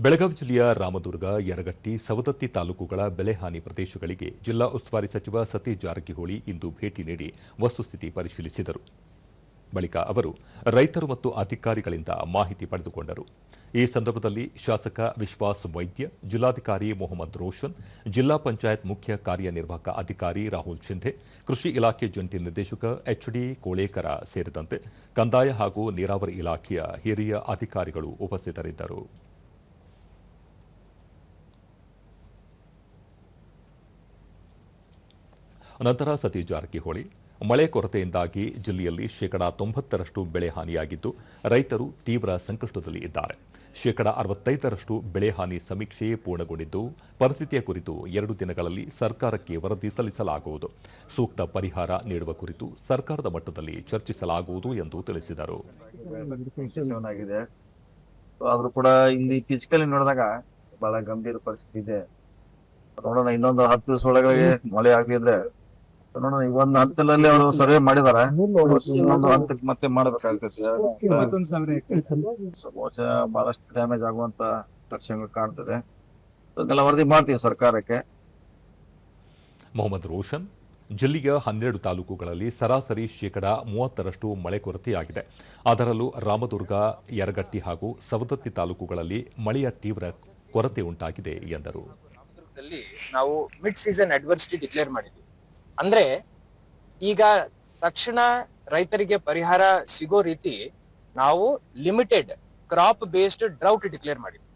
ಬೆಳಗಾವಿ ಜಿಲ್ಲೆಯ ರಾಮದುರ್ಗ, ಯರಗಟ್ಟಿ, ಸವದತ್ತಿ ತಾಲೂಕುಗಳ ಬೆಳೆಹಾನಿ ಪ್ರದೇಶಗಳಿಗೆ ಜಿಲ್ಲಾ ಉಸ್ತುವಾರಿ ಸಚಿವ ಸತೀಶ್ ಜಾರಕಿಹೊಳಿ ಇಂದು ಭೇಟಿ ನೀಡಿ ವಸ್ತುಸ್ಥಿತಿ ಪರಿಶೀಲಿಸಿದರು. ಬಳಿಕ ಅವರು ರೈತರು ಮತ್ತು ಅಧಿಕಾರಿಗಳಿಂದ ಮಾಹಿತಿ ಪಡೆದುಕೊಂಡರು. ಈ ಸಂದರ್ಭದಲ್ಲಿ ಶಾಸಕ ವಿಶ್ವಾಸ್ ವೈದ್ಯ, ಜಿಲ್ಲಾಧಿಕಾರಿ ಮೊಹಮ್ಮದ್ ರೋಷನ್, ಜಿಲ್ಲಾ ಪಂಚಾಯತ್ ಮುಖ್ಯ ಕಾರ್ಯನಿರ್ವಾಹಕ ಅಧಿಕಾರಿ ರಾಹುಲ್ ಶಿಂಧೆ, ಕೃಷಿ ಇಲಾಖೆ ಜಂಟಿ ನಿರ್ದೇಶಕ ಎಚ್ಡಿ ಕೋಳೇಕರ ಸೇರಿದಂತೆ ಕಂದಾಯ ಹಾಗೂ ನೀರಾವರಿ ಇಲಾಖೆಯ ಹಿರಿಯ ಅಧಿಕಾರಿಗಳು ಉಪಸ್ಥಿತರಿದ್ದರು. ನಂತರ ಸತೀಶ್ ಜಾರಕಿಹೊಳಿ, ಮಳೆ ಕೊರತೆಯಿಂದಾಗಿ ಜಿಲ್ಲೆಯಲ್ಲಿ ಶೇಕಡಾ 90ರಷ್ಟು ಬೆಳೆ ಹಾನಿಯಾಗಿದ್ದು, ರೈತರು ತೀವ್ರ ಸಂಕಷ್ಟದಲ್ಲಿ ಇದ್ದಾರೆ. ಶೇಕಡಾ 65ರಷ್ಟು ಬೆಳೆ ಹಾನಿ ಸಮೀಕ್ಷೆ ಪೂರ್ಣಗೊಂಡಿದ್ದು, ಪರಿಸ್ಥಿತಿಯ ಕುರಿತು 2 ದಿನಗಳಲ್ಲಿ ಸರ್ಕಾರಕ್ಕೆ ವರದಿ ಸಲ್ಲಿಸಲಾಗುವುದು. ಸೂಕ್ತ ಪರಿಹಾರ ನೀಡುವ ಕುರಿತು ಸರ್ಕಾರದ ಮಟ್ಟದಲ್ಲಿ ಚರ್ಚಿಸಲಾಗುವುದು ಎಂದು ತಿಳಿಸಿದರು. ಆದ್ರೂ ಕೂಡ ಇಲ್ಲಿ ಫಿಸಿಕಲಿ ನೋಡಿದಾಗ ಬಹಳ ಗಂಭೀರ ಪರಿಸ್ಥಿತಿ ಇದೆ. ನೋಡೋಣ, ಇನ್ನೊಂದು 10 ದಿವಸ ಒಳಗೆ ಮಳೆ ಆಗಿದ್ರೆ ನೋಡೋಣ. ಈಗ ಒಂದು ಹಂತದಲ್ಲಿ ಅವರು ಸರ್ವೆ ಮಾಡಿದಾರೆ, ಇನ್ನೊಂದು ಹಂತಕ್ಕೆ ಮತ್ತೆ ಮಾಡಬೇಕಾಗ್ತದೆ. ಬಹಳಷ್ಟು ಡ್ಯಾಮೇಜ್ ಆಗುವಂತ ಲಕ್ಷಣಗಳು ಕಾಣ್ತದೆ. ಅದೆಲ್ಲ ವರದಿ ಮಾಡ್ತೀವಿ ಸರ್ಕಾರಕ್ಕೆ. ಮೊಹಮ್ಮದ್ ರೋಷನ್, ಜಿಲ್ಲೆಯ 12 ತಾಲೂಕುಗಳಲ್ಲಿ ಸರಾಸರಿ ಶೇಕಡಾ 30ರಷ್ಟು ಮಳೆ ಕೊರತೆಯಾಗಿದೆ. ಅದರಲ್ಲೂ ರಾಮದುರ್ಗ, ಯರಗಟ್ಟಿ ಹಾಗೂ ಸವದತ್ತಿ ತಾಲೂಕುಗಳಲ್ಲಿ ಮಳೆಯ ತೀವ್ರ ಕೊರತೆ ಉಂಟಾಗಿದೆ ಎಂದರು. ನಾವು ಮಿಡ್ ಸೀಸನ್ ಅಡ್ವರ್ಸಿಟಿ ಡಿಕ್ಲೇರ್ ಮಾಡಿದ್ವಿ. ಅಂದ್ರೆ ಈಗ ತಕ್ಷಣ ರೈತರಿಗೆ ಪರಿಹಾರ ಸಿಗೋ ರೀತಿ ನಾವು limited crop based drought declare ಮಾಡಿದ್ವಿ.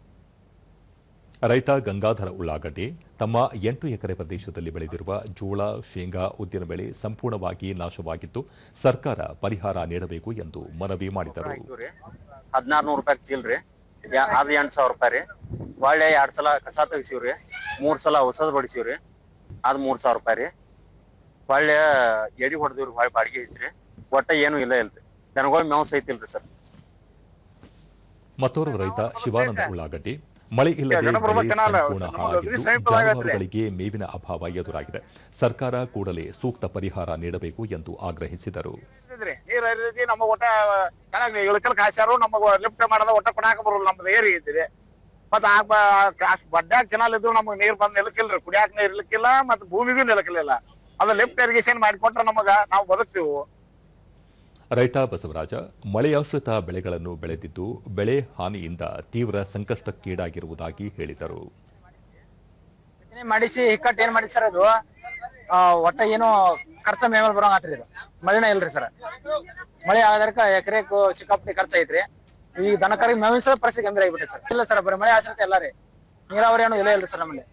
ರೈತ ಗಂಗಾಧರ ಉಳ್ಳಾಗಡ್ಡಿ ತಮ್ಮ 8 ಎಕರೆ ಪ್ರದೇಶದಲ್ಲಿ ಬೆಳೆದಿರುವ ಜೋಳ, ಶೇಂಗಾ, ಉದ್ದಿನ ಬೆಳೆ ಸಂಪೂರ್ಣವಾಗಿ ನಾಶವಾಗಿದ್ದು, ಸರ್ಕಾರ ಪರಿಹಾರ ನೀಡಬೇಕು ಎಂದು ಮನವಿ ಮಾಡಿದರು. 1600 ರೂಪಾಯಿ ಚೀಲ್ರಿ, ಅದು 8000 ರೂಪಾಯಿ ರೀ. ಒಳ್ಳೆ 2 ಸಲ ಕಸ ತೆಗಿಸಿವ್ರಿ, 3 ಸಲ ಔಷಧ ಹೊಡಿಸಿವ್ರಿ, ಅದು 3000 ರೂಪಾಯಿ ರೀ. ಒಳ್ಳೆ ಎಡಿ ಹೊಡೆದಿವ್ರಿ, ಹೊಳ್ಳಿ ಬಾಡಿಗೆ ಐತ್ರಿ. ಒಟ್ಟ ಏನು ಇಲ್ರಿ, ದನಗಳ ಮೇವು ಸಹಿತ ಇಲ್ರಿ ಸರ್. ಮತ್ತೋರ್ವ ರೈತ ಶಿವಾನಂದ ಉಳ್ಳಾಗಡ್ಡಿ, ಮಳೆ ಇಲ್ಲದೆ ಬೆಳೆ ಸಂಪೂರ್ಣ ಹಾಳಾಗಿದ್ದು, ಜಾನುವಾರುಗಳಿಗೆ ಮೇವಿನ ಅಭಾವ ಎದುರಾಗಿದೆ. ಸರ್ಕಾರ ಕೂಡಲೇ ಸೂಕ್ತ ಪರಿಹಾರ ನೀಡಬೇಕು ಎಂದು ಆಗ್ರಹಿಸಿದರು. ನಮ್ಮ ಒಟ್ಟ ಇಳಕಲ್ ಕಾಸ್ಯಾರು, ನಮಗ ಲಿಫ್ಟ್ ಮಾಡದ ಒಟ್ಟ ಕೊಡಾಕ ಬರೋಲ್ಲ. ನಮ್ದು ಏರಿ ಇದ್ದಿದೆ, ಮತ್ತ ಬಡ್ಡ್ಯಾಗ ಕೆನಾಲ್ ಇದ್ರು ನಮಗ್ ನೀರ್ ಬಂದ್ ನಿಲಕಿಲ್ರಿ, ಕುಡಿಯಾಕ ನೀರ್ ಇರ್ಲಿಕ್ಕಿಲ್ಲ, ಮತ್ತ ಭೂಮಿಗೂ ನಿಲಕಲಿಲ್ಲ. ಅದ ಲಿಫ್ಟ್ ಇರಿಗೇಷನ್ ಮಾಡಿಕೊಟ್ರ ನಮಗ ನಾವು ಬದುಕ್ತೀವಿ. ರೈತ ಬಸವರಾಜ, ಮಳೆಯಾಶ್ರಿತ ಬೆಳೆಗಳನ್ನು ಬೆಳೆದಿದ್ದು, ಬೆಳೆ ಹಾನಿಯಿಂದ ತೀವ್ರ ಸಂಕಷ್ಟಕ್ಕೀಡಾಗಿರುವುದಾಗಿ ಹೇಳಿದರು. ಮಾಡಿಸಿ ಹಿಕ್ಕಟ್ ಏನ್ ಮಾಡಿ ಸರ್, ಅದು ಒಟ್ಟ ಏನೋ ಖರ್ಚ ಮೇಲ್ ಬರೋಂಗ ಆತ್ರಿ. ಮಳೆನೇ ಇಲ್ರಿ ಸರ್. ಮಳೆ ಆದರ್ಕ ಎಕರೆಕ್ ಸಿಕ್ಕಾಪಟ್ಟಿ ಖರ್ಚ ಐತ್ರಿ. ಈ ದನಕರಿಗೆ ಮೇವಿನ ಪರಿಸ್ಥಿತಿ ಗಂಭೀರ ಆಗಿಬಿಟ್ಟೆ ಸರ್. ಇಲ್ಲ ಸರ್, ಬರೀ ಮಳೆ ಆಶ್ರಿತ ಎಲ್ಲ ರೀ. ನೀರಾವರಿ ಏನೋ ಇಲ್ಲ ಇಲ್ರಿ ಸರ್ ನಮ್ಮಲ್ಲಿ.